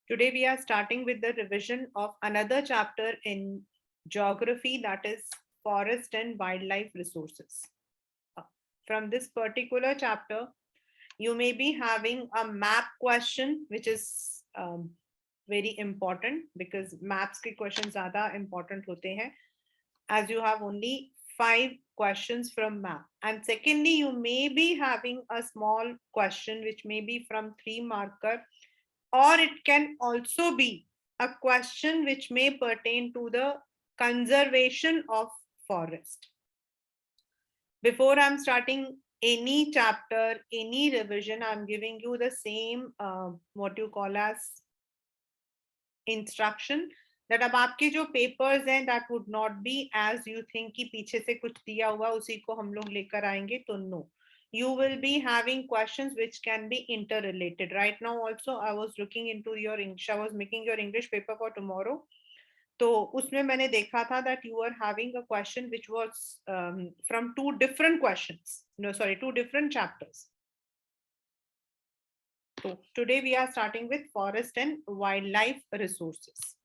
Today we are starting with the revision of another chapter in geography, that is forest and wildlife resources. From this particular chapter, you may be having a map question, which is very important because maps के questions ज़्यादा important होते हैं, as you have only 5 questions from map. And secondly, you may be having a small question which may be from 3 marker, or it can also be a question which may pertain to the conservation of forest. Before I'm starting any chapter, any revision, I'm giving you the same what you call as instruction, that अब आपके जो papers हैं that would not be as you think कि पीछे से कुछ दिया हुआ उसी को हम लोग लेकर आएंगे, तो no, you will be having questions which can be interrelated. Right now also I was looking into your English, I was making your English paper for tomorrow. तो उसमें मैंने देखा था that you are having a question which was from two different questions, no sorry, two different chapters. So today we are starting with forest and wildlife resources.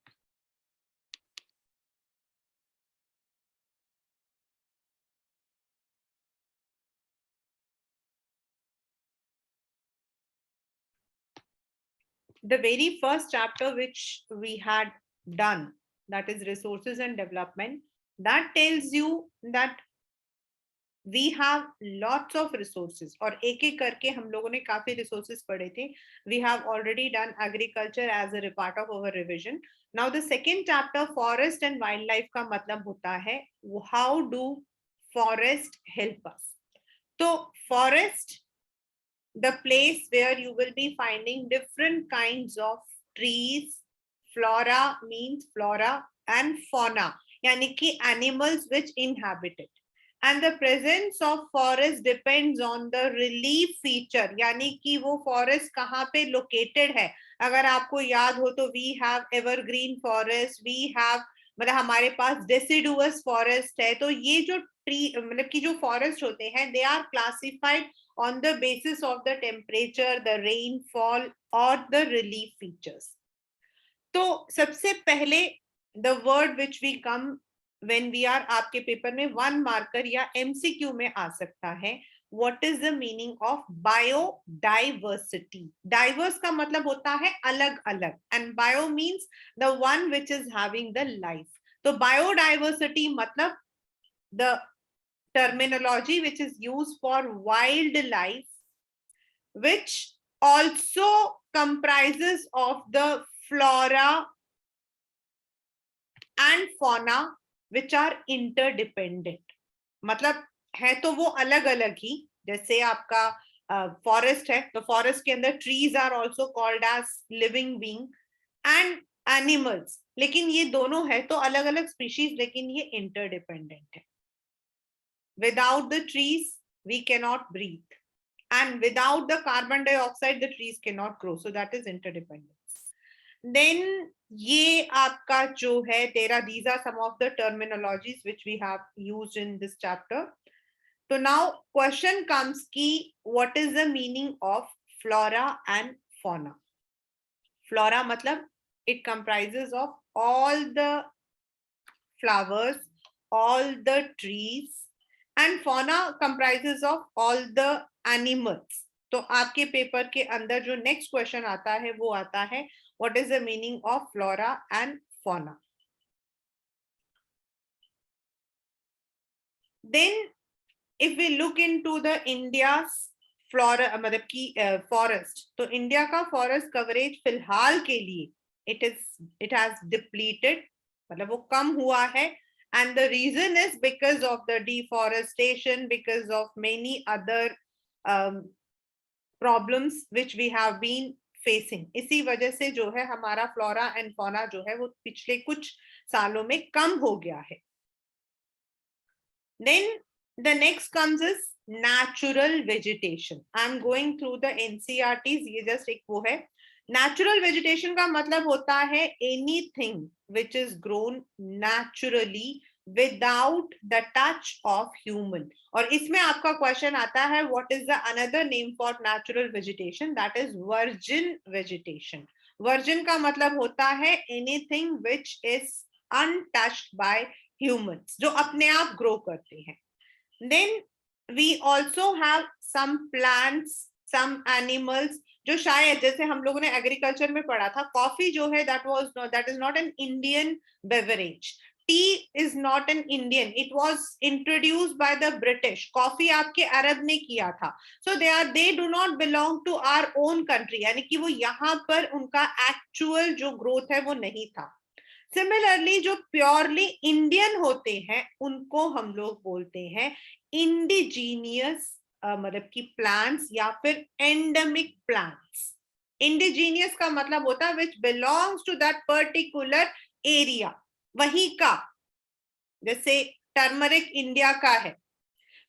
The very first chapter which we had done, that is resources and development, that tells you that we have lots of resources, और एक एक करके हम लोगों ने काफी resources पढ़े थे. We have already done agriculture as a part of our revision. Now the second chapter, forest and wildlife, का मतलब होता है how do forest help us. So forest, the place where you will be finding different kinds of trees, flora means flora, and fauna, yani ki animals which inhabit it. And the presence of forest depends on the relief feature, यानी कि वो forest कहाँ पे located है. अगर आपको याद हो तो we have evergreen forest, we have मतलब हमारे पास deciduous forest है. तो ये जो ट्री मतलब कि जो forest होते हैं, they are classified on the basis of the temperature, the rainfall or the relief features. तो सबसे पहले the word which we come when we are, आपके पेपर में 1 मार्कर या MCQ में आ सकता है, what is the meaning of biodiversity. Diverse का मतलब होता है अलग अलग, and bio means the one which is having the life. तो biodiversity मतलब the terminology which is used for wildlife, which also comprises of the flora and fauna which are interdependent. मतलब है तो वो अलग अलग ही, जैसे आपका फॉरेस्ट है तो फॉरेस्ट के अंदर trees are also called as living being and animals, लेकिन ये दोनों है तो अलग अलग स्पीशीज, लेकिन ये इंटरडिपेंडेंट है. Without the trees we cannot breathe, and without the carbon dioxide the trees cannot grow, so that is interdependence. Then ये आपका जो है तेरा, these are some of the terminologies which we have used in this chapter. So now question comes ki what is the meaning of flora and fauna. Flora matlab it comprises of all the flowers, all the trees, and fauna comprises of all the animals. तो आपके paper के अंदर जो next question आता है वो आता है what is the meaning of flora and fauna. Then if we look into the India's flora मतलब कि forest, तो इंडिया का फॉरेस्ट कवरेज फिलहाल के लिए it has depleted, मतलब वो कम हुआ है, and the reason is because of the deforestation, because of many other problems which we have been facing. इसी वजह से जो है हमारा फ्लोरा एंड फौना जो है वो पिछले कुछ सालों में कम हो गया है. Then the next comes is natural vegetation. I am going through the NCERTs, ये just एक वो है. Natural vegetation का मतलब होता है anything which is grown naturally without the touch of human. और इसमें आपका क्वेश्चन आता है what is the another name for natural vegetation, that is virgin vegetation. Virgin का मतलब होता है anything which is untouched by humans, जो अपने आप ग्रो करते हैं. Then we also have some plants, some animals, जो शायद जैसे हम लोगों ने एग्रीकल्चर में पढ़ा था, कॉफी जो है that is not an Indian beverage. Tea is not an Indian, it was introduced by the British. Coffee आपके अरब ने किया था. So they do not belong to our own country, यानी कि वो यहाँ पर उनका एक्चुअल जो ग्रोथ है वो नहीं था. सिमिलरली जो प्योरली इंडियन होते हैं उनको हम लोग बोलते हैं इंडिजीनियस, मतलब कि प्लांट्स या फिर एंडेमिक प्लांट्स. इंडिजीनियस का मतलब होता है which belongs to that particular area, वही का. जैसे टर्मरिक इंडिया का है,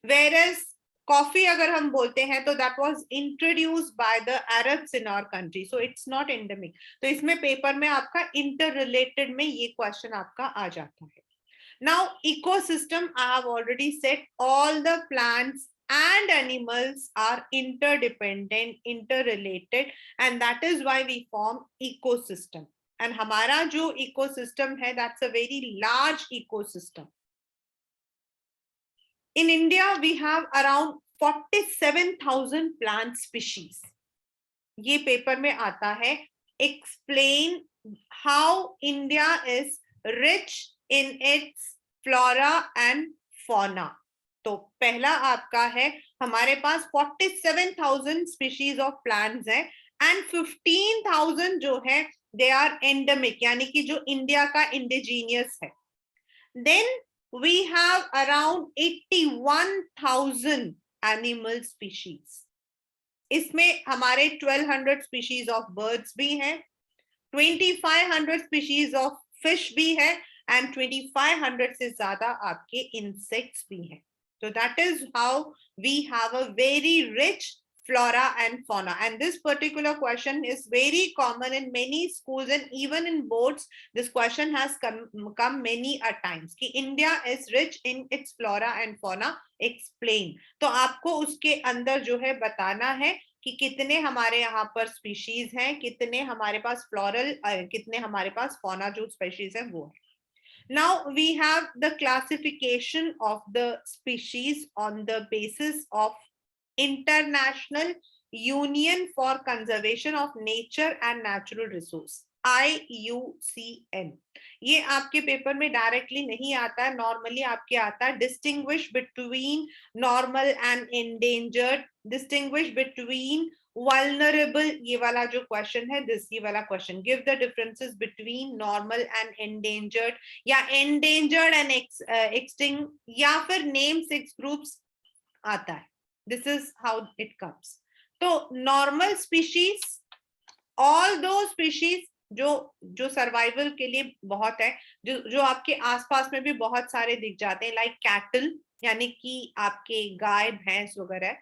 वेरएज कॉफी अगर हम बोलते हैं तो that was introduced by the Arabs in our country, so it's not endemic. तो इसमें पेपर में आपका इंटर रिलेटेड में ये क्वेश्चन आपका आ जाता है. Now ecosystem, I have already said all the plants and animals are interdependent, interrelated, and that is why we form ecosystem. And हमारा जो ecosystem है, that's a very large ecosystem. In India, we have around 47,000 plant species. ये paper में आता है. Explain how India is rich in its flora and fauna. तो पहला आपका है, हमारे पास 47,000 species of plants है and 15,000 जो है they are endemic, यानी कि जो इंडिया का indigenous है. Then we have around 81,000 animal species. इसमें हमारे 1200 species of birds भी हैं, 2500 species of fish भी है and 2500 से ज्यादा आपके insects भी हैं. So that is how we have a very rich flora and fauna, and this particular question is very common in many schools and even in boards. This question has come many a times कि India is rich in its flora and fauna, explain. तो आपको उसके अंदर जो है बताना है कि कितने हमारे यहाँ पर स्पीशीज हैं, कितने हमारे पास फ्लोरल, कितने हमारे पास फौना जो स्पीशीज है वो है. Now we have the classification of the species on the basis of International Union for Conservation of Nature and Natural Resource, IUCN. ये आपके पेपर में डायरेक्टली नहीं आता है, नॉर्मली आपके आता है distinguish between normal and endangered, distinguish between vulnerable, ये वाला जो क्वेश्चन है, ये वाला question, give the differences between normal and endangered, या endangered and extinct, या फिर name 6 groups आता है. This is how it comes. तो normal species, all those species जो सर्वाइवल के लिए बहुत है, जो आपके आसपास में भी बहुत सारे दिख जाते हैं, लाइक कैटल यानी कि आपके गाय भैंस वगैरह,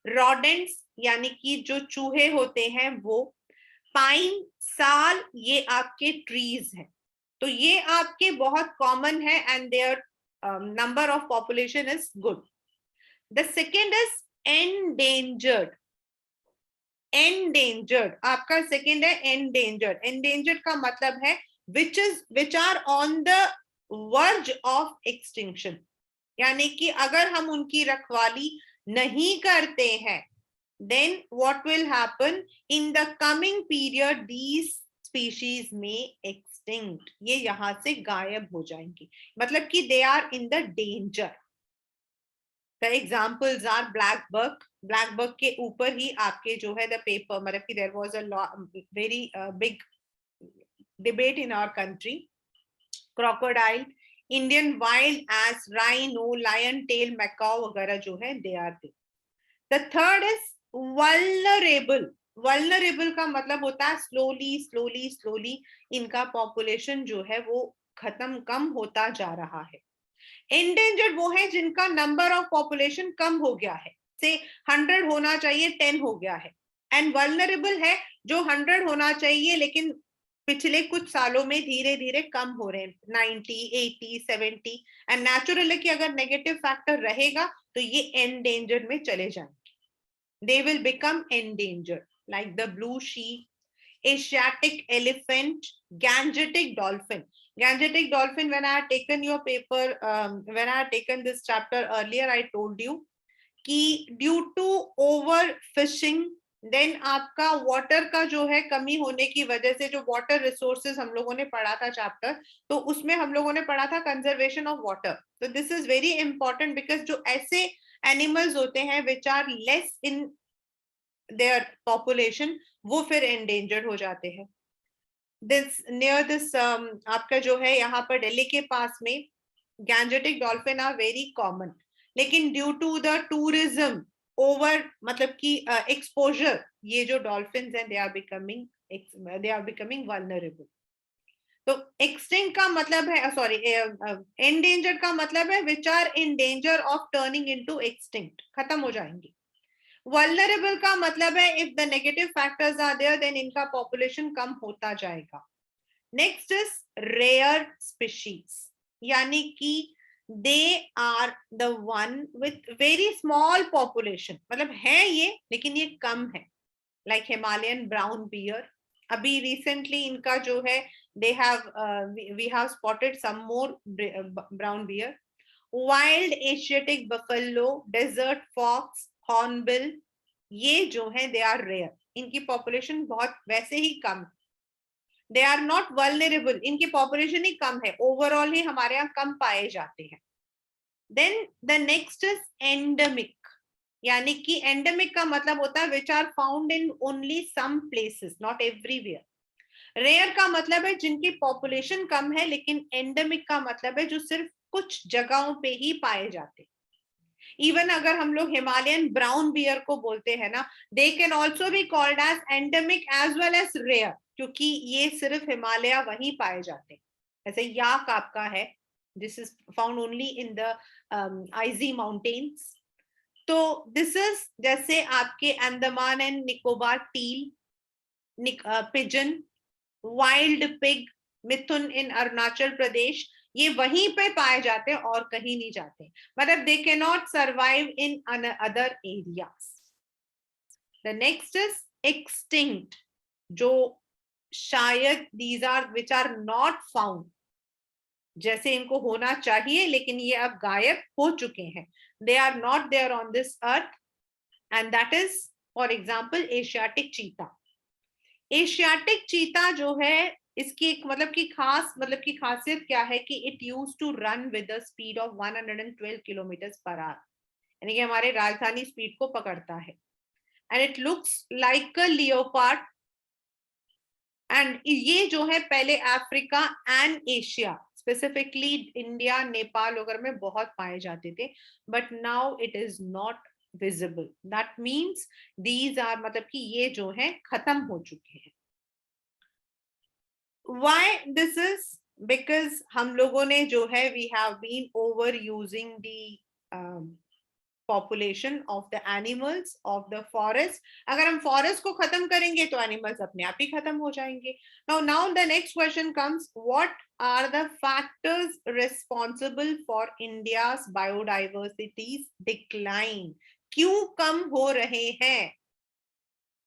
rodents यानी कि जो चूहे होते हैं वो, पाइन साल ये आपके ट्रीज हैं. तो ये आपके बहुत कॉमन है and their number of population is good. The second is endangered. Endangered आपका सेकेंड है endangered. Endangered का मतलब है which are on the verge of extinction, यानी कि अगर हम उनकी रखवाली नहीं करते हैं, then what will happen in the coming period, these species may extinct. ये यहां से गायब हो जाएंगी, मतलब कि they are in the danger. The examples are black buck. Black buck के ऊपर ही आपके जो है the paper, मतलब कि there was a very big debate in our country. Crocodile, Indian wild ass, rhino, lion tail macaw वगैरह जो है they are there. The third is vulnerable. Vulnerable का मतलब होता है slowly इनका population जो है वो खत्म कम होता जा रहा है. Endangered वो है जिनका नंबर ऑफ पॉपुलेशन कम हो गया है, से 100 होना चाहिए 10 हो गया है. एंड वल्नरेबल है जो 100 होना चाहिए लेकिन पिछले कुछ सालों में धीरे धीरे कम हो रहे हैं, 90, 80, 70. एंड नेचुरल है कि अगर नेगेटिव फैक्टर रहेगा तो ये एंडेंजर्ड में चले जाएंगे. They will become endangered, like the blue sheep. Asiatic elephant, Gangetic dolphin. Gangetic dolphin, when I had taken your paper, when I had taken this chapter earlier, I told you कि due to over fishing, then आपका water का जो है कमी होने की वजह से, जो वाटर रिसोर्सेज हम लोगों ने पढ़ा था चैप्टर, तो उसमें हम लोगों ने पढ़ा था कंजर्वेशन ऑफ वाटर. तो this is very important because जो ऐसे एनिमल्स होते हैं which are less in their population, वो फिर एंडेंजर्ड हो जाते हैं. दिस नियर दिस आपका जो है यहाँ पर दिल्ली के पास में Gangetic dolphin are very common, लेकिन due to the tourism over, मतलब कि एक्सपोजर, ये जो डॉल्फिन हैं दे आर बिकमिंग वल्नरेबल. तो एक्सटिंक्ट का मतलब है, सॉरी, एंडेंजर्ड का मतलब है which are in danger of turning into extinct, खत्म हो जाएंगे. वल्नरेबल का मतलब है if the negative factors are there then इनका पॉपुलेशन कम होता जाएगा. नेक्स्ट इज रेयर स्पीशीज, यानी कि दे are the one with very small population, मतलब है ये लेकिन ये कम है. लाइक हिमालयन ब्राउन बियर, अभी रिसेंटली इनका जो है they have we have spotted some more brown bear. Wild Asiatic buffalo, desert fox, hornbill, ये जो है दे आर रेयर, इनकी पॉपुलेशन बहुत वैसे ही कम. दे आर नॉट वल्नरेबल, इनकी पॉपुलेशन ही कम है, ओवरऑल ही हमारे यहाँ कम पाए जाते हैं. Then the next is endemic, यानी कि एंडेमिक का मतलब होता है which are found in only some places, not everywhere. Rare का मतलब है जिनकी पॉपुलेशन कम है, लेकिन एंडेमिक का मतलब है जो सिर्फ कुछ जगहों पे ही पाए जाते हैं. इवन अगर हम लोग हिमालयन ब्राउन बियर को बोलते हैं ना, they can also be called as endemic as well as rare, क्योंकि ये सिर्फ हिमालय वहीं पाए जाते हैं. ऐसे याक आपका है, this is found only in the icy mountains. तो दिस इज जैसे आपके Andaman and Nicobar teal, pigeon, wild pig, mithun in Arunachal Pradesh, ये वहीं पे पाए जाते हैं और कहीं नहीं जाते, मतलब they can not survive in other areas. The next is extinct, जो शायद these are which are not found, जैसे इनको होना चाहिए लेकिन ये अब गायब हो चुके हैं. They are not there on this earth, and that is for example Asiatic cheetah. Asiatic cheetah जो है, इसकी एक मतलब की खासियत क्या है कि it use to run with the speed of 112 kilometre per hour, यानी कि हमारे राजधानी स्पीड को पकड़ता है. And it looks like a leopard, and ये जो है पहले Africa and Asia, specifically India Nepal वगैरह में बहुत पाए जाते थे, but now it is not visible. That means these are, मतलब कि ये जो है खत्म हो चुके हैं. Why this is? Because हम लोगों ने जो है we have been overusing the population of the animals of the forest. अगर हम forest को खत्म करेंगे तो animals अपने आप ही खत्म हो जाएंगे. Now the next question comes, what are the factors responsible for India's biodiversity's decline? क्यों कम हो रहे हैं?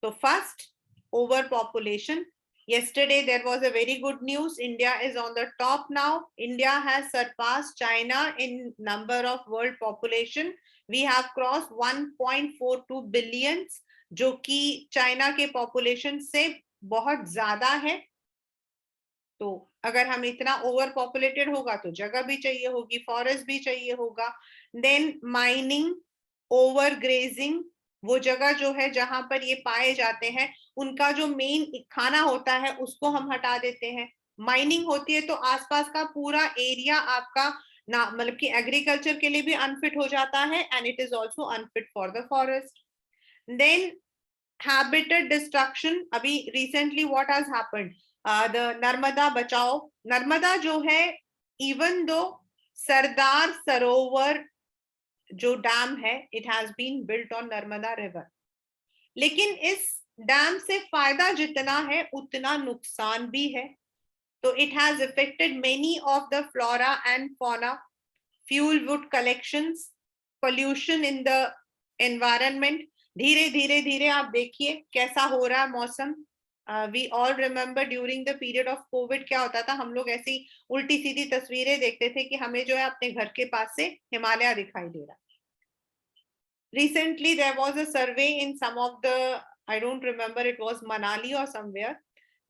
तो first, overpopulation. Yesterday there was a very good news. India is on the top now. India has surpassed China in number of world population. We have crossed 1.42 billions, जो कि China के population से बहुत ज्यादा है. तो अगर हम इतना ओवर पॉपुलेटेड होगा तो जगह भी चाहिए होगी, फॉरेस्ट भी चाहिए होगा. देन माइनिंग, ओवर ग्रेजिंग, वो जगह जो है जहां पर ये पाए जाते हैं उनका जो मेन खाना होता है उसको हम हटा देते हैं. माइनिंग होती है तो आसपास का पूरा एरिया आपका ना, मतलब कि एग्रीकल्चर के लिए भी अनफिट हो जाता है, and it is also unfit for the forest. Then habitat destruction. अभी recently what has happened, the Narmada Bachao. Narmada जो है, इवन दो सरदार सरोवर जो डैम है, it has been built on Narmada river, लेकिन इस डैम से फायदा जितना है उतना नुकसान भी है. तो it has affected many of the flora and fauna, fuel wood collections, pollution in the environment. धीरे धीरे धीरे आप देखिए कैसा हो रहा है मौसम. We all remember during the period of Covid क्या होता था, हम लोग ऐसी उल्टी सीधी तस्वीरें देखते थे कि हमें जो है अपने घर के पास से हिमालय दिखाई दे रहा है. Recently there was a survey in some of the, I don't remember, it was Manali or somewhere,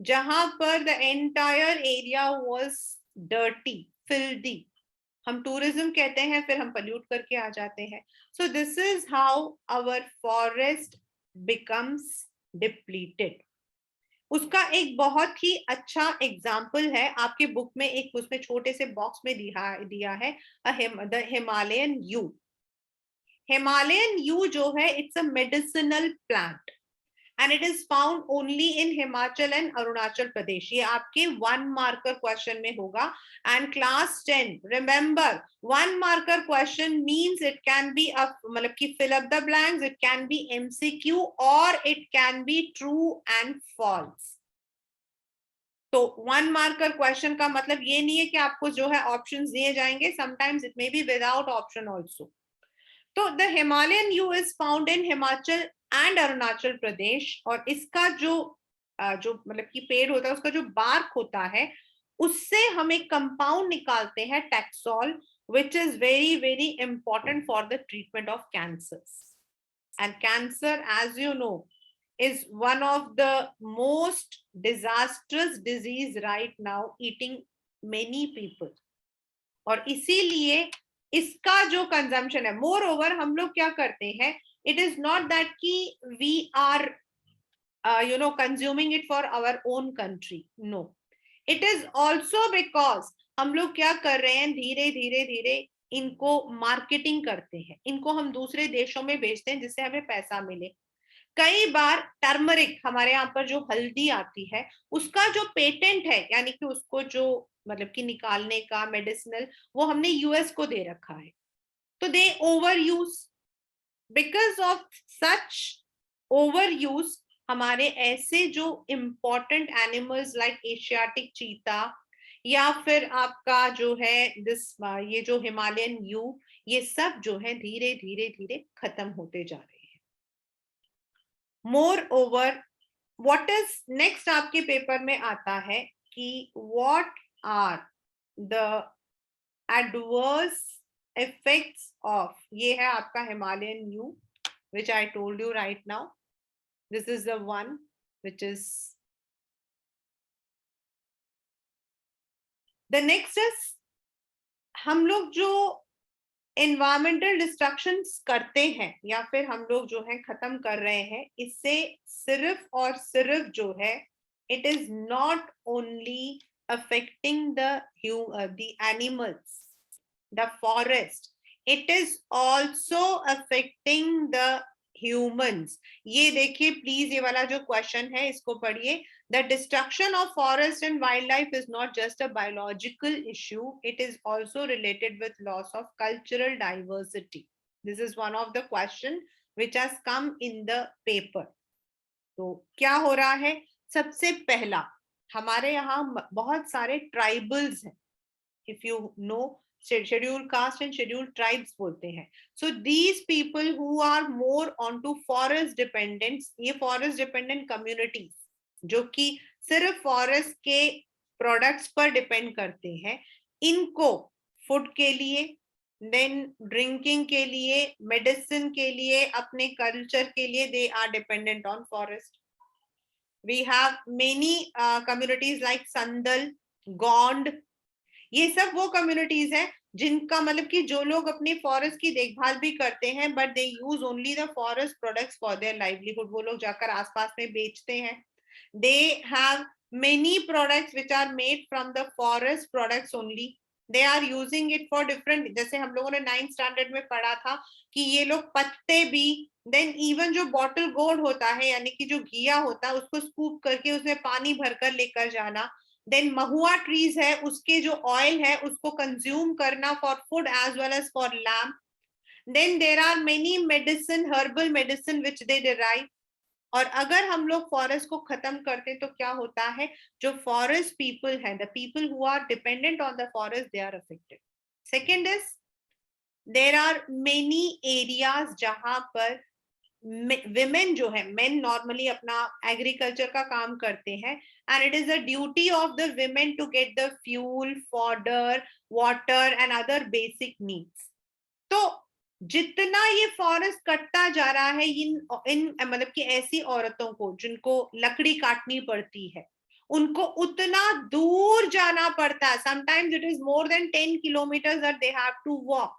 जहां पर the entire area was dirty, filthy. हम टूरिज्म कहते हैं, फिर हम पल्यूट करके आ जाते हैं. So this is how our forest becomes depleted. उसका एक बहुत ही अच्छा एग्जाम्पल है, आपके बुक में एक उसमें छोटे से बॉक्स में दिया है, the Himalayan you. Himalayan you जो है, it's a medicinal plant and it is found only in Himachal and Arunachal Pradesh. ये आपके 1 marker question में होगा. And class 10, remember 1 marker question means it can be a, मतलब कि fill up the blanks, it can be MCQ or it can be true and false. तो 1 marker question का मतलब ये नहीं है कि आपको जो है options दिए जाएंगे, sometimes it may be without option also. तो the Himalayan yew is found in Himachal and Arunachal Pradesh, और इसका जो मतलब कि पेड़ होता है, उसका जो बार्क होता है, उससे हम एक कंपाउंड निकालते हैं taxol, which is very very important for the treatment of cancers. And cancer, as you know, is one of the most disastrous disease right now, eating many people. और इसीलिए इसका जो कंजम्पशन है, मोर ओवर हम लोग क्या करते हैं, इट इज नॉट दैट कि we are consuming it for our own country, no, it is also because हम लोग क्या कर रहे हैं, धीरे धीरे धीरे इनको मार्केटिंग करते हैं, इनको हम दूसरे देशों में बेचते हैं जिससे हमें पैसा मिले. कई बार टर्मरिक, हमारे यहाँ पर जो हल्दी आती है, उसका जो पेटेंट है, यानी कि उसको जो मतलब कि निकालने का मेडिसिनल, वो हमने यूएस को दे रखा है. तो they over use, because of such over use हमारे ऐसे जो important animals like Asiatic cheetah, या फिर आपका जो है ये जो हिमालयन यू, ये सब जो है धीरे धीरे धीरे खत्म होते जा रहे हैं. More over what is next आपके पेपर में आता है कि what are the adverse effects of, ये है आपका Himalayan yew which I told you right now. This is the one which is the next is, हम लोग जो एनवायरमेंटल डिस्ट्रक्शंस करते हैं या फिर हम लोग जो है खत्म कर रहे हैं, इससे सिर्फ और सिर्फ जो है, it is not only affecting the animals, the forest, it is also affecting the humans. ये देखिए प्लीज, ये वाला जो क्वेश्चन है इसको पढ़िए. The destruction of forest and wildlife is not just a biological issue, it is also related with loss of cultural diversity. This is one of the question which has come in the paper. तो क्या हो रहा है, सबसे पहला हमारे यहाँ बहुत सारे ट्राइबल्स हैं, if you know, scheduled caste and scheduled tribes बोलते हैं. So these people who are more onto forest dependents, ये forest dependent communities जो कि सिर्फ फॉरेस्ट के प्रोडक्ट्स पर डिपेंड करते हैं, इनको फूड के लिए, देन ड्रिंकिंग के लिए, मेडिसिन के लिए, अपने कल्चर के लिए, they are dependent on forest. We have many communities like Santhal, Gond, ये सब वो कम्युनिटीज हैं जिनका मतलब कि जो लोग अपने फॉरेस्ट की देखभाल भी करते हैं, but they use only the forest products for their livelihood. वो लोग जाकर आसपास में बेचते हैं. They have many products which are made from the forest products only. They are using it for different, जैसे हम लोगों ने 9th स्टैंडर्ड में पढ़ा था कि ये लोग पत्ते भी, देन इवन जो बॉटल गोल्ड होता है यानी कि जो घिया होता है, उसको स्कूप करके उसमें पानी भरकर लेकर जाना. देन महुआ ट्रीज है, उसके जो ऑयल है उसको कंज्यूम करना for food as well as for lamp. Then there are many medicine, herbal medicine which they derive. और अगर हम लोग फॉरेस्ट को खत्म करते तो क्या होता है, जो फॉरेस्ट पीपल है, the people who are dependent on the forest, they are affected. Second is, there are many areas जहां पर विमेन जो है, मेन नॉर्मली अपना एग्रीकल्चर का काम करते हैं, and it is a duty of the women to get the fuel, fodder, water and other basic needs. तो जितना ये फॉरेस्ट कटता जा रहा है, इन मतलब कि ऐसी औरतों को जिनको लकड़ी काटनी पड़ती है, उनको उतना दूर जाना पड़ता है। Sometimes it is more than 10 kilometre that they have to walk.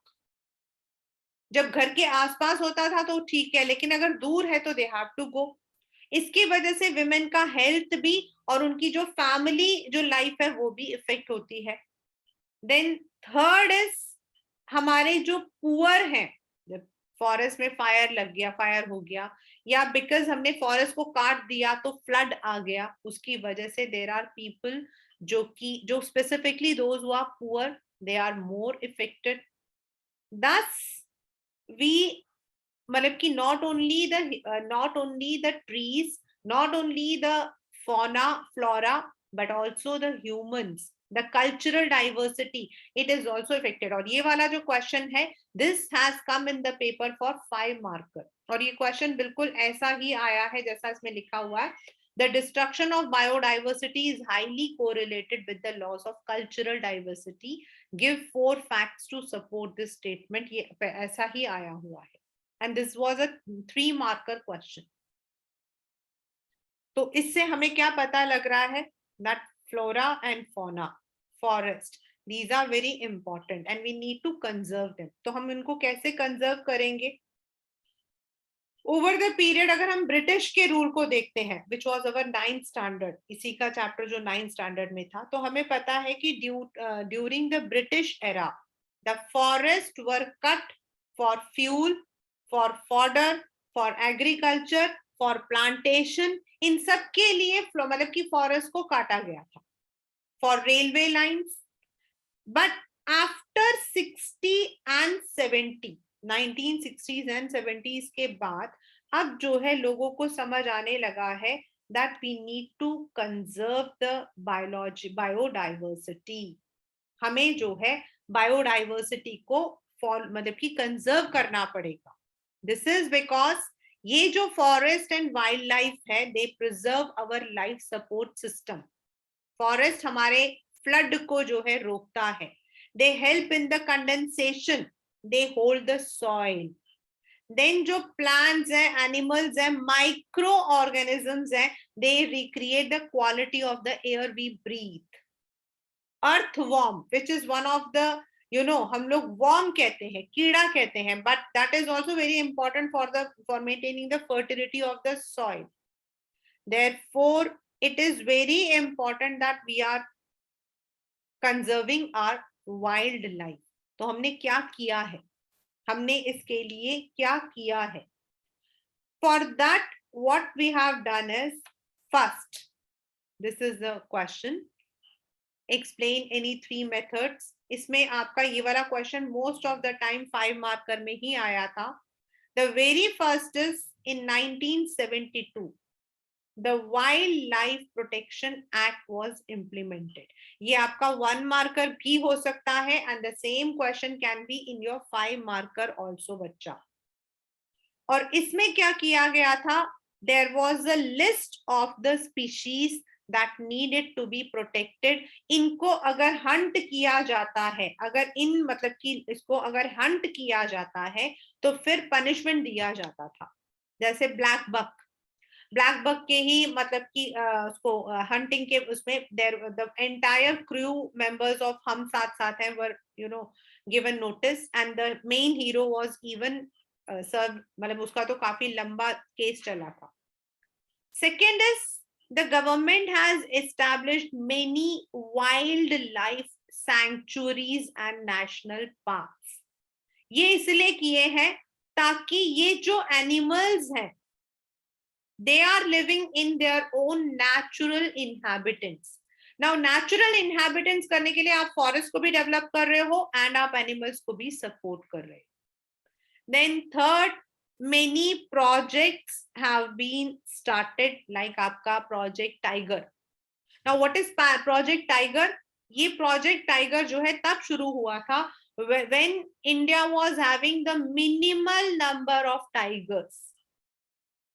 जब घर के आसपास होता था तो ठीक है, लेकिन अगर दूर है तो दे हैव टू गो। इसकी वजह से विमेन का हेल्थ भी और उनकी जो फैमिली जो लाइफ है वो भी इफेक्ट होती है। देन थर्ड इज हमारे जो पुअर हैं, जब फॉरेस्ट में फायर लग गया, फायर हो गया, या बिकॉज हमने फॉरेस्ट को काट दिया तो फ्लड आ गया, उसकी वजह से देर आर पीपल जो specifically those who are poor, they are more affected. Thus we मतलब कि not only the trees, not only the fauna flora, but also the humans, the cultural diversity, it is also affected। और ये वाला जो question है, this has come in the paper for 5 marker, और ये question बिल्कुल ऐसा ही आया है जैसा इसमें लिखा हुआ है। The destruction of biodiversity is highly correlated with the loss of cultural diversity. Give 4 facts to support this statement। ये ऐसा ही आया हुआ है, and this was a 3 marker question। तो इससे हमें क्या पता लग रहा है, that flora and fauna, forest, these are very important and we need to conserve them। तो हम इनको कैसे कंजर्व करेंगे? ओवर द पीरियड अगर हम ब्रिटिश के रूल को देखते हैं, which was our 9th standard, इसी का चैप्टर जो 9th स्टैंडर्ड में था, तो हमें पता है कि during the British era the forest were cut for fuel, for fodder, for agriculture, for plantation, इन सब के लिए मतलब कि फॉरेस्ट को काटा गया था, for railway lines. But after 60 and 70, 1960s and 70s के बाद अब जो है लोगों को समझ आने लगा है that we need to conserve the biodiversity। हमें जो है बायोडाइवर्सिटी को मतलब कि कंजर्व करना पड़ेगा। दिस इज बिकॉज ये जो फॉरेस्ट एंड वाइल्ड लाइफ है, they preserve our life support system. Forest हमारे फ्लड को जो है रोकता है, they help in the condensation, they hold the soil. Then जो प्लांट्स हैं, एनिमल्स हैं, माइक्रो ऑर्गेनिजम्स हैं, they recreate the quality of the air we breathe. Earthworm which is one of the हम लोग वॉर्म कहते हैं, कीड़ा कहते हैं, but that is also very important for maintaining the fertility of the soil. Therefore, it is very important that we are conserving our wildlife। तो हमने क्या किया है, हमने इसके लिए क्या किया है? For that, what we have done is, first, this is the question, explain any 3 methods। इसमें आपका ये वाला question most of the time 5 marker में ही आया था। The very first is in 1972 the Wildlife Protection Act was implemented। ये आपका 1 marker भी हो सकता है and the same question can be in your 5 marker also बच्चा। और इसमें क्या किया गया था? There was a list of the species that needed to be protected। इनको अगर हंट किया जाता है, अगर इन मतलब कि इसको अगर हंट किया जाता है तो फिर पनिशमेंट दिया जाता था। जैसे ब्लैक बक के ही मतलब कि उसको हंटिंग के उसमें the entire crew members of हम साथ साथ हैं were given notice and the main hero was even served, मतलब उसका तो काफी लंबा केस चला था। Second is the government has established many wild life sanctuaries and national parks. ये इसलिए किए हैं ताकि ये जो एनिमल्स हैं, they are living in their own natural inhabitants। now natural inhabitants करने के लिए आप फॉरेस्ट को भी डेवलप कर रहे हो एंड आप एनिमल्स को भी सपोर्ट कर रहे हो। then third, many projects have been started like आपका project tiger. now what is project tiger? ये प्रोजेक्ट टाइगर जो है तब शुरू हुआ था when India was having the minimal number of tigers।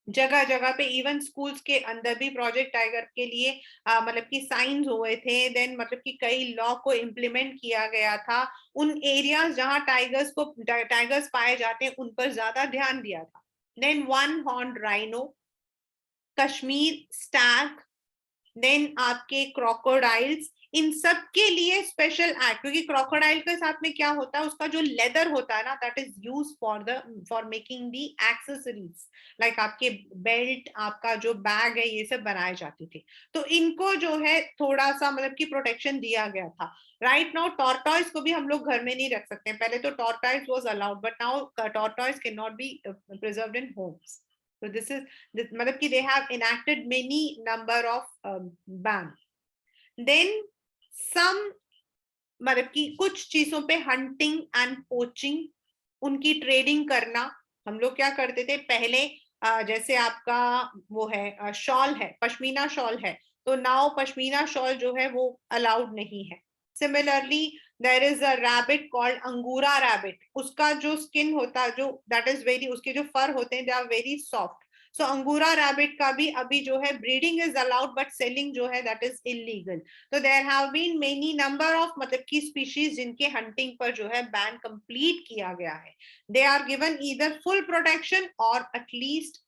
जगह जगह पे इवन स्कूल्स के अंदर भी प्रोजेक्ट टाइगर के लिए मतलब कि साइंस हुए थे, देन मतलब कि कई लॉ को इम्प्लीमेंट किया गया था, उन एरियाज जहां टाइगर्स पाए जाते हैं उन पर ज्यादा ध्यान दिया था। Then one horn rhino, Kashmir stag, then आपके क्रोकोडाइल्स, इन सब के लिए स्पेशल एक्ट, क्योंकि क्रोकोडाइल के साथ में क्या होता है, उसका जो लेदर होता है ना, that is use for making the accessories, like आपके बेल्ट, आपका जो बैग है, ये सब बनाए जाते थे। तो इनको जो है थोड़ा सा मतलब कि प्रोटेक्शन दिया गया था। राइट नाउ टॉर्टॉइस को भी हम लोग घर में नहीं रख सकते, पहले तो tortoise was allowed, but now tortoise can not be preserved in Holmes. So this is this, मतलब कि they have enacted many number of ban. Then some मतलब कि कुछ चीजों पे हंटिंग एंड पोचिंग, उनकी ट्रेडिंग करना, हम लोग क्या करते थे पहले, जैसे आपका वो है शॉल है, पश्मीना शॉल है, तो नाउ पश्मीना शॉल जो है वो अलाउड नहीं है। Similarly there is a rabbit called angora rabbit, उसका जो स्किन होता है, जो दैट इज वेरी, उसके जो फर होते हैं they are very soft. So angora rabbit का भी अभी जो है breeding is allowed, but selling जो है दैट इज इलीगल। तो there have been many number of मतलब की स्पीशीज जिनके हंटिंग पर जो है बैन कंप्लीट किया गया है। They are given either full protection और एटलीस्ट,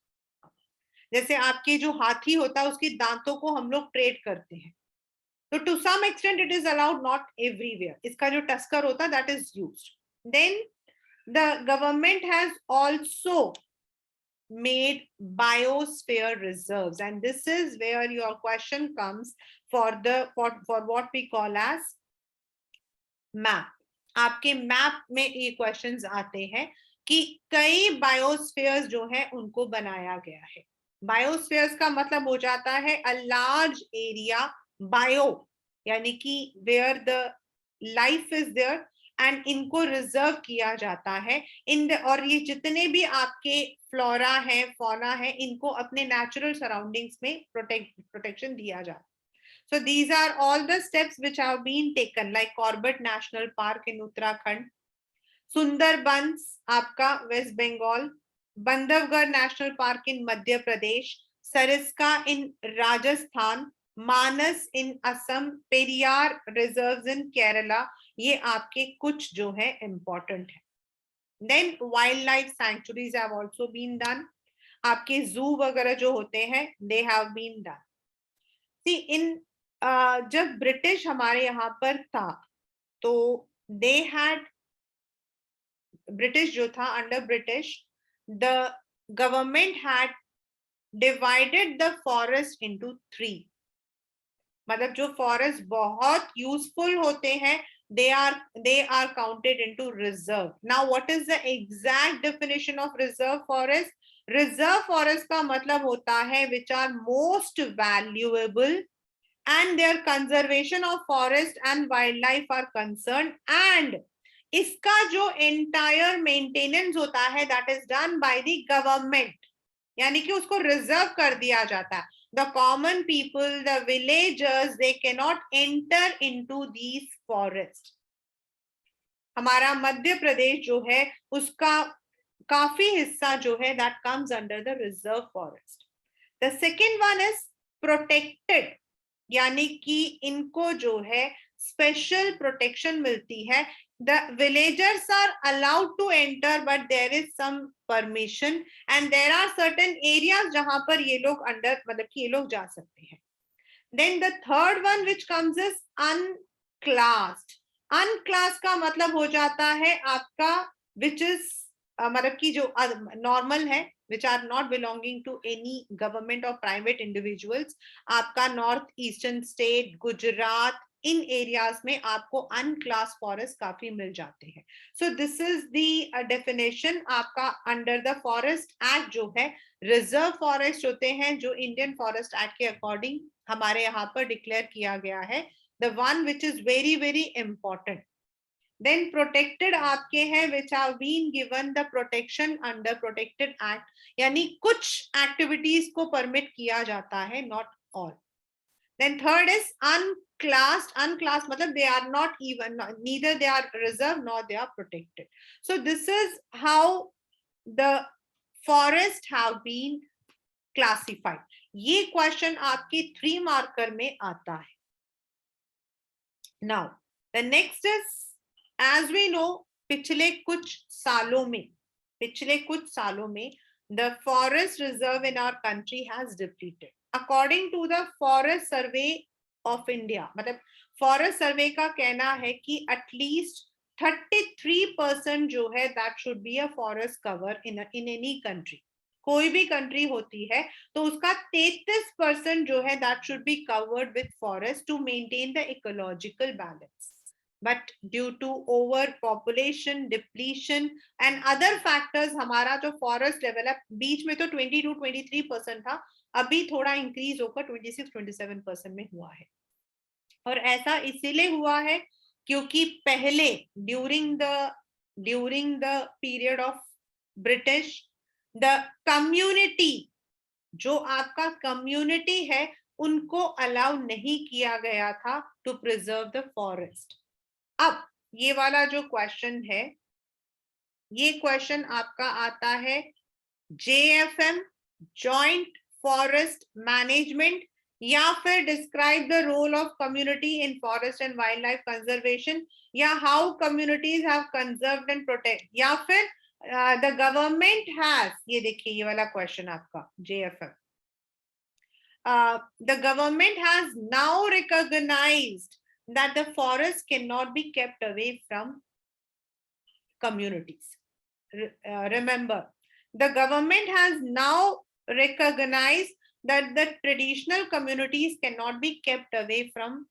जैसे आपके जो हाथी होता है उसके दांतों को हम लोग ट्रेड करते हैं, तो to some extent it is allowed, not everywhere, इसका जो टस्कर होता है that is used. Then the government has also made biosphere reserves, and this is where your question comes for the for what we call as map. आपके map में ये questions आते हैं कि कई बायोस्फीयर्स जो है उनको बनाया गया है। बायोस्फीयर्स का मतलब हो जाता है अ लार्ज एरिया, बायो यानी कि where the life is there, and इनको रिजर्व किया जाता है इन द, और ये जितने भी आपके फ्लोरा है, फौना है, इनको अपने नेचुरल सराउंडिंग्स में प्रोटेक्शन दिया जाता है। So these are all the steps which have been taken, like Corbett National Park in Uttarakhand, Sundarbans आपका West Bengal, Bandhavgarh National Park in Madhya Pradesh, Sariska in Rajasthan, Manas in Assam, Periyar Reserves in Kerala, ये आपके कुछ जो है important है। Then wildlife sanctuaries have also been done. आपके zoo वगैरह जो होते हैं they have been done. See in जब ब्रिटिश हमारे यहाँ पर था, तो दे हैड, ब्रिटिश जो था, under British the government had divided the forest into 3, मतलब जो फॉरेस्ट बहुत यूजफुल होते हैं they are counted into reserve. Now what is the exact definition of reserve forest? Reserve forest का मतलब होता है which are most valuable and their conservation of forest and wildlife are concerned, and इसका जो entire maintenance होता है that is done by the government, यानी कि उसको रिजर्व कर दिया जाता है। The common people, the villagers, they cannot enter into these forests. हमारा मध्य प्रदेश जो है उसका काफी हिस्सा जो है that comes under the reserve forest. The second one is protected, यानी कि इनको जो है स्पेशल प्रोटेक्शन मिलती है। The villagers are allowed to enter, but there is some permission, and there are certain areas जहां पर ये लोग अंडर मतलब कि ये लोग जा सकते हैं। Then the third one which comes is unclassed. Unclassed का मतलब हो जाता है आपका which is मतलब कि जो नॉर्मल है, which are not belonging to any government or private individuals. आपका नॉर्थ ईस्टर्न स्टेट, गुजरात, इन एरियाज में आपको अनक्लास फॉरेस्ट काफी मिल जाते हैं। So this is the definition आपका अंडर द फॉरेस्ट एक्ट जो है। रिजर्व फॉरेस्ट होते हैं जो इंडियन फॉरेस्ट एक्ट के अकॉर्डिंग हमारे यहाँ पर डिक्लेयर किया गया है, the one which is very very important. Then protected आपके हैं which have been given the protection under protected act, यानी कुछ एक्टिविटीज को परमिट किया जाता है, not all. Then third is unclassed. Unclassed matlab they are not even, neither they are reserved nor they are protected. So this is how the forests have been classified. ये question आपके 3 marker में आता है. Now the next is, as we know, पिछले कुछ सालों में the forest reserve in our country has depleted. According to the Forest Survey of India, मतलब फॉरेस्ट सर्वे का कहना है कि एटलीस्ट 33% जो है that should be a forest cover in any country. कोई भी कंट्री होती है तो उसका 33% जो है that should be covered with forest to maintain the ecological balance. But due to over population, depletion and other factors हमारा जो फॉरेस्ट डेवलप बीच में तो 22-23% था, अभी थोड़ा इंक्रीज होकर 26-27% में हुआ है. और ऐसा इसीलिए हुआ है क्योंकि पहले during the period of British, the community, जो आपका कम्युनिटी है, उनको अलाउ नहीं किया गया था टू प्रिजर्व द फॉरेस्ट. अब ये वाला जो क्वेश्चन है, ये क्वेश्चन आपका आता है JFM, जॉइंट फॉरेस्ट मैनेजमेंट, या फिर describe the role of community in forest and wild life conservation, या how communities have conserved and protect, या फिर द गवर्नमेंट हैज. ये देखिए ये वाला क्वेश्चन आपका JFM. The government has now recognized that the forest cannot be kept away from communities. Remember, the government has now recognized that the traditional communities cannot be kept away from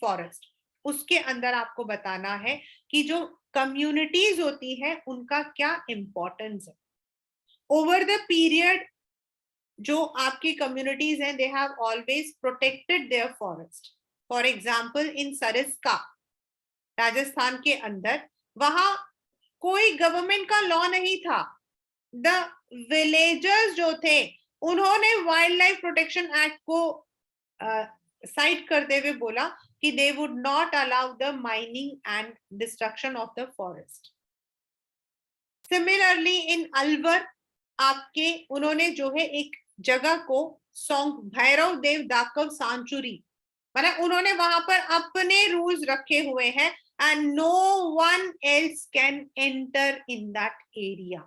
forest. उसके अंदर आपको बताना है कि जो communities होती है उनका क्या importance है. Over the period, जो आपकी communities हैं, they have always protected their forest. For example, in Sariska, Rajasthan के अंदर, वहां कोई गवर्नमेंट का लॉ नहीं था. द विलेजर्स जो थे उन्होंने वाइल्ड लाइफ प्रोटेक्शन एक्ट को साइड करते हुए बोला कि दे would not allow the mining and destruction of the forest. Similarly in Alwar आपके उन्होंने जो है एक जगह को सॉन्ग भैरव देव दाकव सांचुरी, मतलब उन्होंने वहां पर अपने रूल्स रखे हुए हैं and no one else can enter in that area.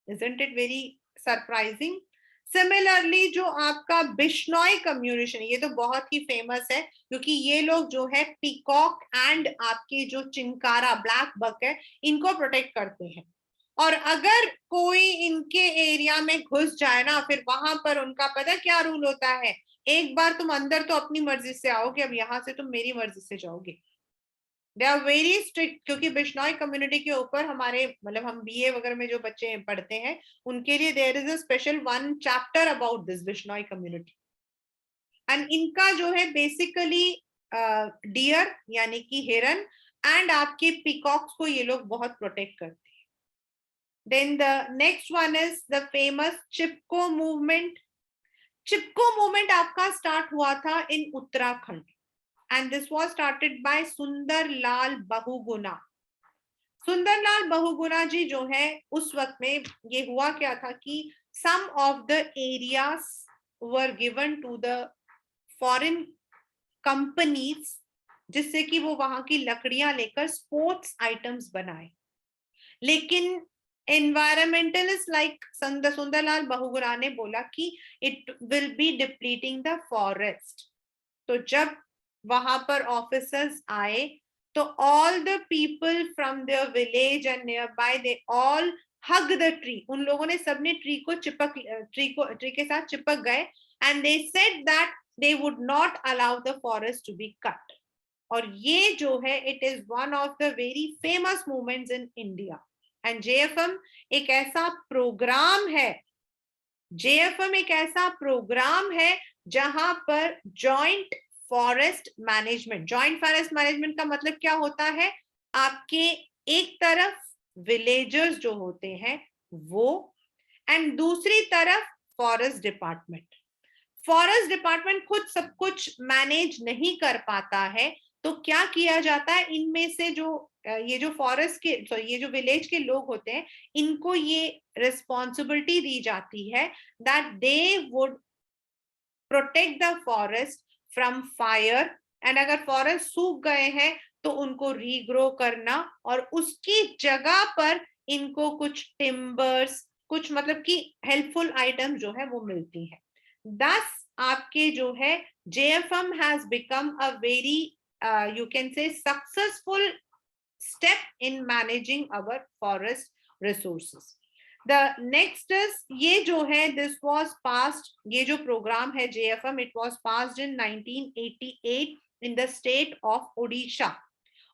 Isn't it very surprising? Similarly, जो आपका बिश्नोई कम्युनिटी, ये तो बहुत ही फेमस है क्योंकि ये लोग जो है पीकॉक एंड आपके जो चिंकारा ब्लैक बक है, इनको प्रोटेक्ट करते हैं. और अगर कोई इनके एरिया में घुस जाए ना, फिर वहां पर उनका पता क्या रूल होता है, एक बार तुम अंदर तो अपनी मर्जी से आओगे, अब यहाँ से तुम मेरी मर्जी से जाओगे. दे आर वेरी स्ट्रिक्ट, क्योंकि बिश्नोई कम्युनिटी के ऊपर हमारे मतलब हम BA वगैरह में जो बच्चे पढ़ते हैं उनके लिए there is a special 1 chapter about this Bishnoi community. And इनका जो है बेसिकली डियर यानी कि हिरन एंड आपके पीकॉक्स को ये लोग बहुत प्रोटेक्ट करते हैं. Then the next one is the famous Chipko movement. Chipko movement आपका स्टार्ट हुआ था इन Uttarakhand. And this was started by सुंदर लाल बहुगुणा. सुंदर लाल बहुगुणा जी जो है उस वक्त में ये हुआ क्या था कि some of the areas were given to the foreign companies जिससे कि वो वहां की लकड़ियां लेकर स्पोर्ट्स आइटम्स बनाए. लेकिन environmentalists like सुंदरलाल बहुगुणा ने बोला कि it will be depleting the forest. तो जब वहां पर ऑफिसर्स आए तो all the people from their village and nearby they all hug the tree. उन लोगों ने सबने ट्री के साथ चिपक गए and they said that they would not allow the forest to be cut. और ये जो है it is one of the very famous movements in India. And JFM एक ऐसा प्रोग्राम है, JFM एक ऐसा प्रोग्राम है जहां पर जॉइंट फॉरेस्ट मैनेजमेंट का मतलब क्या होता है, आपके एक तरफ विलेजर्स जो होते हैं वो एंड दूसरी तरफ फॉरेस्ट डिपार्टमेंट खुद सब कुछ मैनेज नहीं कर पाता है. तो क्या किया जाता है, इनमें से जो ये जो फॉरेस्ट के ये जो विलेज के लोग होते हैं, इनको ये रिस्पॉन्सिबिलिटी दी जाती है that they would protect the forest from fire, and अगर फॉरेस्ट सूख गए हैं तो उनको रीग्रो करना, और उसकी जगह पर इनको कुछ टिम्बर्स, कुछ मतलब कि हेल्पफुल आइटम जो है वो मिलती है। दस आपके जो है JFM has become a very you can say successful step in managing our forest resources. The next is ये जो है this was passed, ये जो प्रोग्राम है JFM, it was passed in 1988 in the state of Odisha,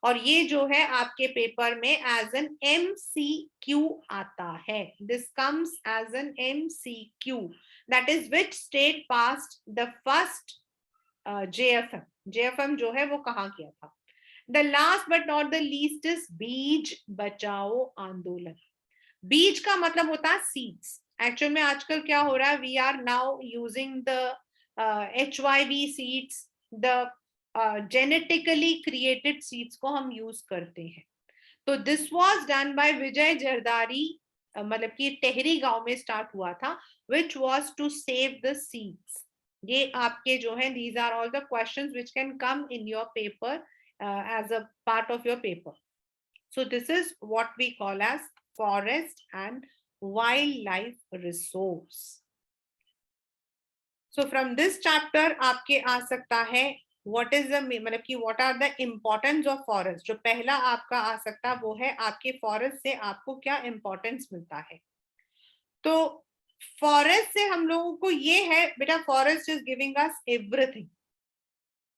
और ये जो है आपके पेपर में एज एन MCQ आता है. This comes as an MCQ, that is which state passed the first JFM जो है वो कहाँ किया था. The last but not the least is बीज बचाओ आंदोलन. बीज का मतलब होता है सीड्स. एक्चुअल में आजकल क्या हो रहा है, we are now using the HYV seeds, the genetically created seeds को हम यूज करते हैं. तो this was done by Vijay Jardhari, मतलब कि टेहरी गांव में स्टार्ट हुआ था, which was to save the seeds. ये आपके जो है these are all the questions which can come in your paper as a part of your paper. So this is what we call as forest and wildlife resource. So from this chapter आपके आ सकता है what is the मतलब कि what are the importance of forest. जो पहला आपका आ सकता है वो है आपके forest से आपको क्या importance मिलता है. तो forest से हम लोगों को ये है बेटा, forest is giving us everything.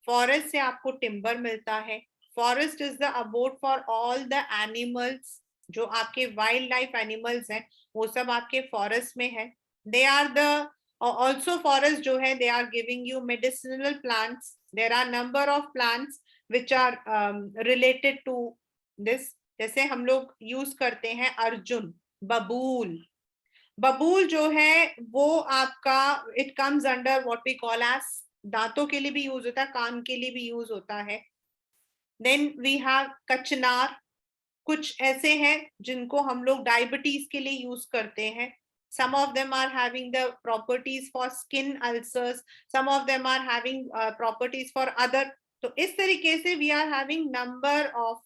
Forest से आपको टिम्बर मिलता है. Forest is the abode for all the animals. जो आपके वाइल्ड लाइफ एनिमल्स हैं वो सब आपके फॉरेस्ट में है. They are the also forest जो है they are giving you medicinal plants. There are number of plants which are related to this. जैसे हम लोग यूज करते हैं अर्जुन, बबूल. बबूल जो है वो आपका it comes under what we call as, दांतों के लिए भी यूज होता है, कान के लिए भी यूज होता है. देन वी हैव कचनार. कुछ ऐसे हैं जिनको हम लोग डायबिटीज के लिए यूज करते हैं. some of them are having the properties for skin ulcers, some of them are having properties for other. तो इस तरीके से we are having number of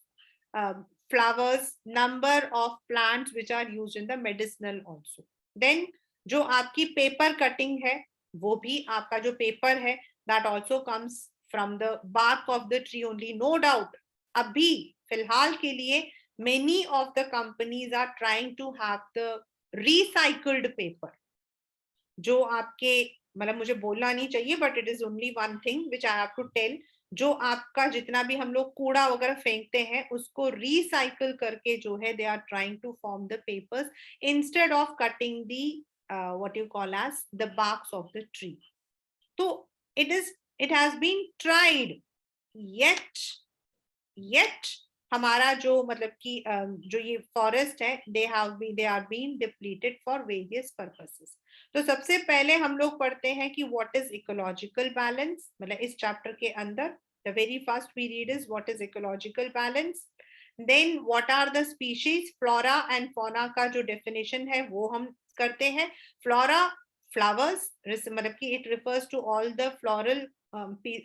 flowers, number of plants which are used in the medicinal also. then जो आपकी paper cutting है वो भी आपका जो पेपर है that also comes from the bark of the tree only. no doubt अभी फिलहाल के लिए many of the companies are trying to have the recycled paper. जो आपके मतलब मुझे बोलना नहीं चाहिए but it is only one thing which I have to tell. जो आपका जितना भी हम लोग कूड़ा वगैरह फेंकते हैं उसको रिसाइकल करके जो है they are trying to form the papers instead of cutting the what you call as the barks of the tree. तो it has been tried, yet हमारा जो मतलब कि जो ये फॉरेस्ट है they are being depleted for various purposes. तो सबसे पहले हम लोग पढ़ते हैं कि what is ecological balance. मतलब इस चैप्टर के अंदर the very first we read is what is ecological balance. then what are the species, flora and fauna का जो definition है वो हम करते हैं. flora flowers, मतलब कि it refers to all the floral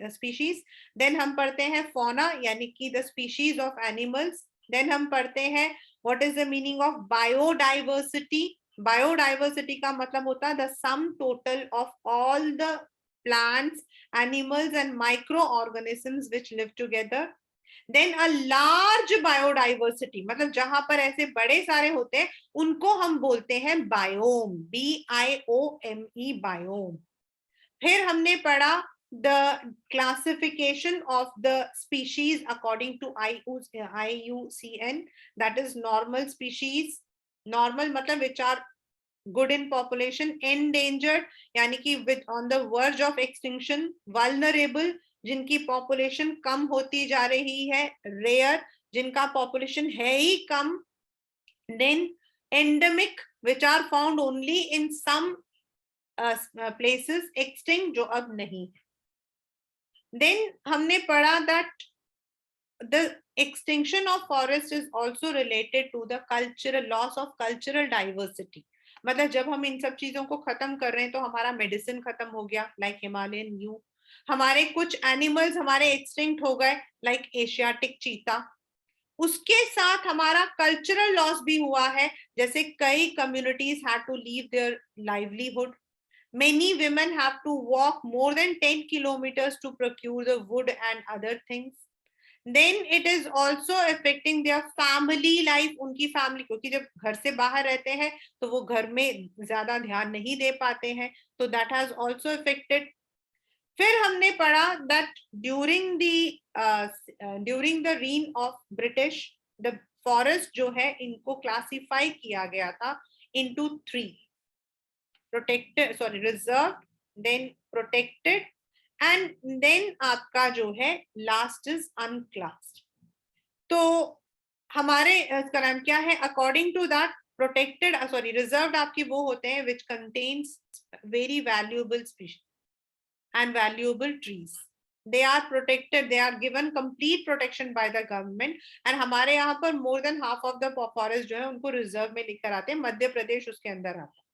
species. then हम पढ़ते हैं fauna यानी कि the species of animals. then हम पढ़ते हैं what is the meaning of biodiversity. biodiversity का मतलब होता है the sum total of all the plants, animals and microorganisms which live together. then a large biodiversity मतलब जहां पर ऐसे बड़े सारे होते हैं उनको हम बोलते हैं biome, BIOME, biome. फिर हमने पढ़ा the classification of the species according to IUCN, that is normal species. normal मतलब which are good in population, endangered यानी कि with on the verge of extinction, vulnerable जिनकी पॉपुलेशन कम होती जा रही है, रेयर जिनका पॉपुलेशन है ही कम, then endemic which are found only in some places, extinct जो अब नहीं है. then हमने पढ़ा that the extinction of forest is also related to the cultural loss of cultural diversity. मतलब जब हम इन सब चीजों को खत्म कर रहे हैं तो हमारा मेडिसिन खत्म हो गया, लाइक हिमालयन न्यू, हमारे कुछ एनिमल्स हमारे एक्सटिंक्ट हो गए, लाइक एशियाटिक चीता, उसके साथ हमारा कल्चरल लॉस भी हुआ है, जैसे कई communities had to leave their livelihood, many women have to walk more than 10 kilometers to procure the wood and other things. Then it is also affecting their family life, उनकी family, क्योंकि जब घर से बाहर रहते हैं तो वो घर में ज्यादा ध्यान नहीं दे पाते हैं, तो that has also affected. फिर हमने पढ़ा that during the reign of British, the forest जो है इनको क्लासिफाई किया गया था into 3: protected, sorry, reserved, then protected, and then आपका जो है लास्ट इज unclassed. तो हमारे इसका नाम क्या है, according to that protected, sorry, reserved आपकी वो होते हैं which contains very valuable species and valuable trees. They are protected, they are given complete protection by the government, and हमारे यहाँ पर more than half of the forest जो है उनको रिजर्व में लिखकर आते हैं, मध्य प्रदेश उसके अंदर आता है.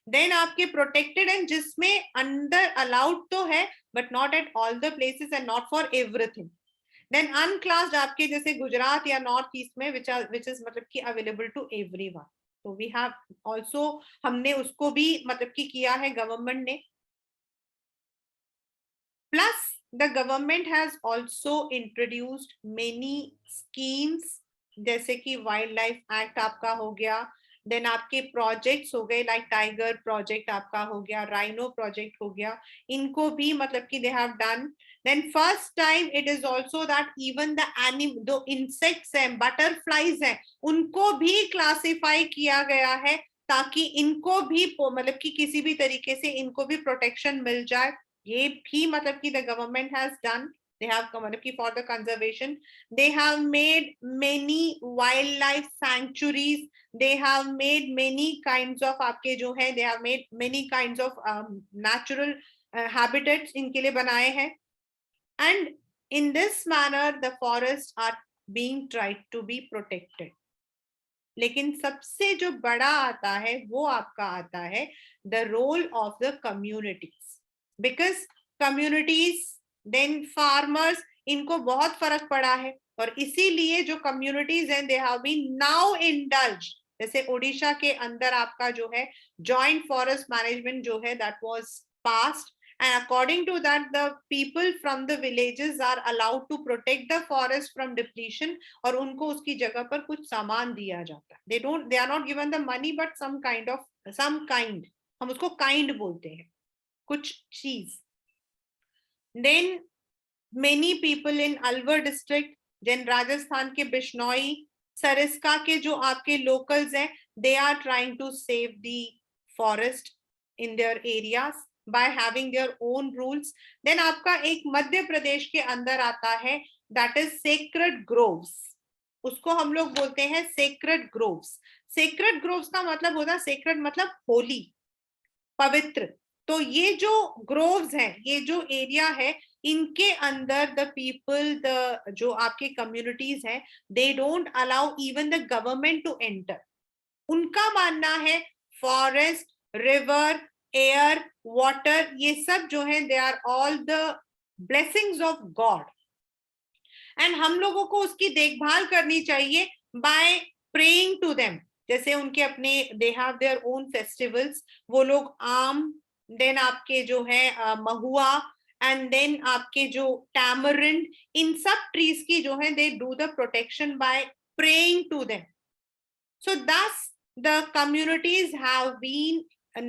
देन आपके प्रोटेक्टेड एंड जिसमें अंदर अलाउड तो है but not at all the places and not for everything. Then unclassed आपके जैसे गुजरात या नॉर्थ ईस्ट में विच इज मतलब कि अवेलेबल टू एवरीवन. तो वी हैव आल्सो, हमने उसको भी मतलब कि किया है गवर्नमेंट ने. Plus the government has also introduced many schemes, जैसे कि वाइल्ड लाइफ एक्ट आपका हो गया, देन आपके प्रोजेक्ट्स हो गए लाइक टाइगर प्रोजेक्ट आपका हो गया, राइनो प्रोजेक्ट हो गया, इनको भी मतलब कि they have done. Then first time it is also that even the जो इंसेक्ट्स हैं, बटरफ्लाईज हैं, उनको भी क्लासिफाई किया गया है ताकि इनको भी मतलब कि किसी भी तरीके से इनको भी प्रोटेक्शन मिल जाए. ये भी मतलब कि the government has done. They have मतलब कि for the conservation, they have made many wildlife sanctuaries, they have made many kinds of आपके जो है, they have made many kinds of natural habitats इनके लिए बनाए हैं. And in this manner the forests are being tried to be protected. लेकिन सबसे जो बड़ा आता है वो आपका आता है the role of the communities, because communities then farmers, इनको बहुत फर्क पड़ा है, और इसीलिए जो कम्युनिटीज हैं they have been now indulge. जैसे ओडिशा के अंदर आपका जो है जॉइंट फॉरेस्ट मैनेजमेंट जो है that was passed, and according to that the people from the villages are allowed to protect the forest from depletion, और उनको उसकी जगह पर कुछ सामान दिया जाता है. they are not given the money but some kind, हम उसको kind बोलते हैं, कुछ चीज. Then many people in Alwar district, then Rajasthan के बिश्नोई, सरिस्का के जो आपके locals हैं, they are trying to save the forest in their areas by having their own rules. Then आपका एक मध्य प्रदेश के अंदर आता है, that is sacred groves. उसको हम लोग बोलते हैं sacred groves. Sacred groves का मतलब होता है, sacred मतलब holy, पवित्र. तो ये जो ग्रोव्स हैं, ये जो एरिया है, इनके अंदर द पीपल, द जो आपके कम्युनिटीज हैं, they don't allow even the government to enter. उनका मानना है फॉरेस्ट, रिवर, एयर, वाटर, ये सब जो है they are all the blessings of God, and हम लोगों को उसकी देखभाल करनी चाहिए बाय प्रेइंग टू देम. जैसे उनके अपने they have their own festivals, वो लोग आम, देन आपके जो है महुआ, एंड देन आपके जो टैमरिंड, इन सब ट्रीज की जो है they do the protection by praying to them. So thus the communities have been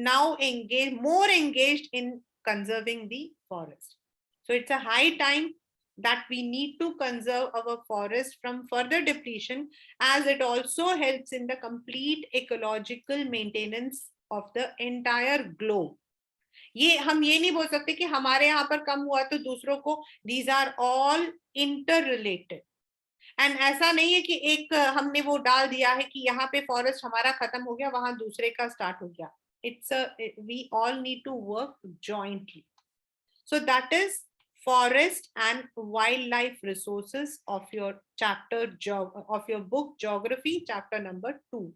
now more engaged in conserving the forest. So it's a high time that we need to conserve our forest from further depletion, as it also helps in the complete ecological maintenance of the entire globe. ये हम ये नहीं बोल सकते कि हमारे यहाँ पर कम हुआ तो दूसरों को, these are all interrelated. And ऐसा नहीं है कि एक हमने वो डाल दिया है कि यहाँ पे फॉरेस्ट हमारा खत्म हो गया, वहां दूसरे का स्टार्ट हो गया. It's we all need to work jointly. So that is forest and wildlife resources of your chapter of your book geography, chapter number 2.